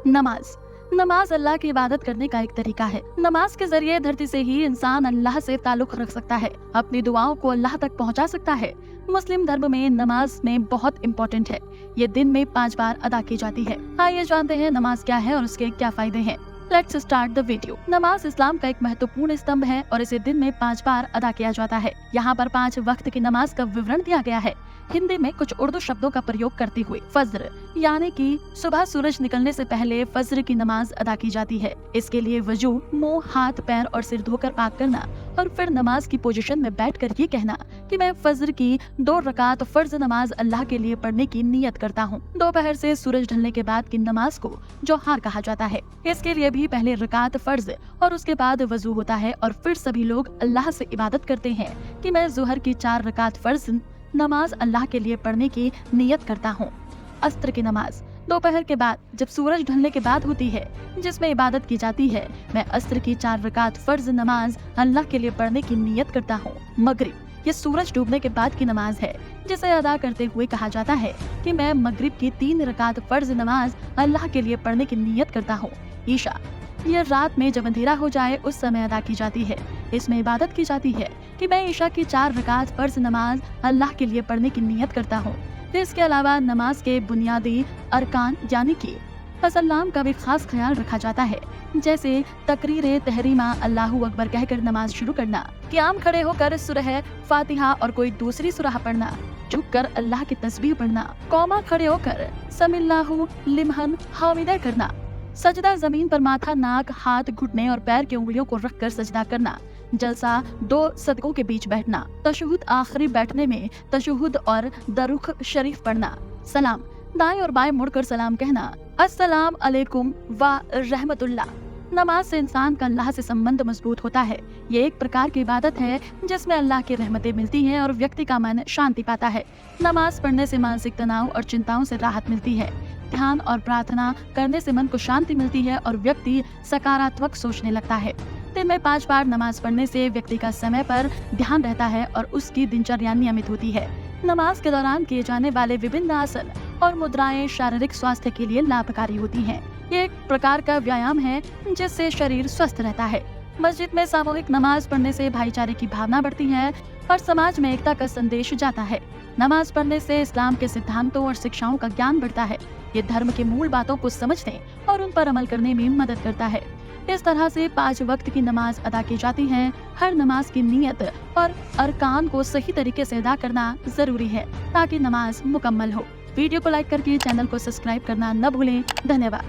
नमाज नमाज अल्लाह की इबादत करने का एक तरीका है। नमाज के जरिए धरती से ही इंसान अल्लाह से ताल्लुक रख सकता है, अपनी दुआओं को अल्लाह तक पहुंचा सकता है। मुस्लिम धर्म में नमाज में बहुत इम्पोर्टेंट है। ये दिन में 5 बार अदा की जाती है। आइए जानते हैं नमाज क्या है और उसके क्या फायदे हैं। Let's start the video. नमाज इस्लाम का एक महत्वपूर्ण स्तंभ है और इसे दिन में 5 बार अदा किया जाता है। यहाँ पर 5 वक्त की नमाज का विवरण दिया गया है। हिंदी में कुछ उर्दू शब्दों का प्रयोग करते हुए फज्र यानी कि सुबह सूरज निकलने से पहले फज्र की नमाज अदा की जाती है। इसके लिए वजू, मुंह, हाथ, पैर और सिर धोकर पाक करना और फिर नमाज की पोजीशन में बैठकर ये कहना कि मैं फज्र की 2 रकात फर्ज नमाज अल्लाह के लिए पढ़ने की नियत करता हूँ। दोपहर से सूरज ढलने के बाद की नमाज को जोहर कहा जाता है। इसके लिए भी पहले रकात फर्ज और उसके बाद वजू होता है और फिर सभी लोग अल्लाह से इबादत करते हैं कि मैं जोहर की 4 रकात फर्ज नमाज अल्लाह के लिए पढ़ने की नियत करता हूँ। अस्र की नमाज दोपहर के बाद जब सूरज ढलने के बाद होती है, जिसमें इबादत की जाती है। मैं अस्र की 4 रकात फर्ज नमाज अल्लाह के लिए पढ़ने की नियत करता हूँ। मगरिब ये सूरज डूबने के बाद की नमाज है, जिसे अदा करते हुए कहा जाता है कि मैं मगरिब की 3 रकात फर्ज नमाज अल्लाह के लिए पढ़ने की नियत करता हूँ। ईशा ये रात में जब अंधेरा हो जाए उस समय अदा की जाती है। इसमें इबादत की जाती है कि मैं ईशा की 4 रकात फर्ज नमाज अल्लाह के लिए पढ़ने की नियत करता हूँ। इसके अलावा नमाज के बुनियादी अरकान यानी कि सलाम का भी खास ख्याल रखा जाता है, जैसे तकरीर तहरीमा अल्लाहू अकबर कहकर नमाज शुरू करना, क़याम खड़े होकर सूरह फातिहा और कोई दूसरी सूरह पढ़ना, झुककर अल्लाह की तस्बीह पढ़ना, कौमा खड़े होकर समिल्लाहु लिमहन हामिदा करना, सजदा जमीन पर माथा, नाक, हाथ, घुटने और पैर की उंगलियों को रखकर सजदा करना, जलसा 2 सदकों के बीच बैठना, तशहुद आखिरी बैठने में तशहुद और दरुख शरीफ पढ़ना, सलाम दाएं और बाएं मुड़कर सलाम कहना, अस्सलाम अलैकुम व रहमतुल्लाह। नमाज से इंसान का अल्लाह से संबंध मजबूत होता है। ये एक प्रकार की इबादत है जिसमें अल्लाह की रहमतें मिलती हैं और व्यक्ति का मन शांति पाता है। नमाज पढ़ने से मानसिक तनाव और चिंताओं से राहत मिलती है। ध्यान और प्रार्थना करने से मन को शांति मिलती है और व्यक्ति सकारात्मक सोचने लगता है। दिन में 5 बार नमाज पढ़ने से व्यक्ति का समय पर ध्यान रहता है और उसकी दिनचर्या नियमित होती है। नमाज के दौरान किए जाने वाले विभिन्न आसन और मुद्राएं शारीरिक स्वास्थ्य के लिए लाभकारी होती हैं। ये एक प्रकार का व्यायाम है जिससे शरीर स्वस्थ रहता है। मस्जिद में सामूहिक नमाज पढ़ने से भाईचारे की भावना बढ़ती है और समाज में एकता का संदेश जाता है। नमाज पढ़ने से इस्लाम के सिद्धांतों और शिक्षाओं का ज्ञान बढ़ता है। ये धर्म के मूल बातों को समझने और उन पर अमल करने में मदद करता है। इस तरह से 5 वक्त की नमाज अदा की जाती है। हर नमाज की नियत और अरकान को सही तरीके से अदा करना जरूरी है ताकि नमाज मुकम्मल हो। वीडियो को लाइक करके चैनल को सब्सक्राइब करना न भूलें। धन्यवाद।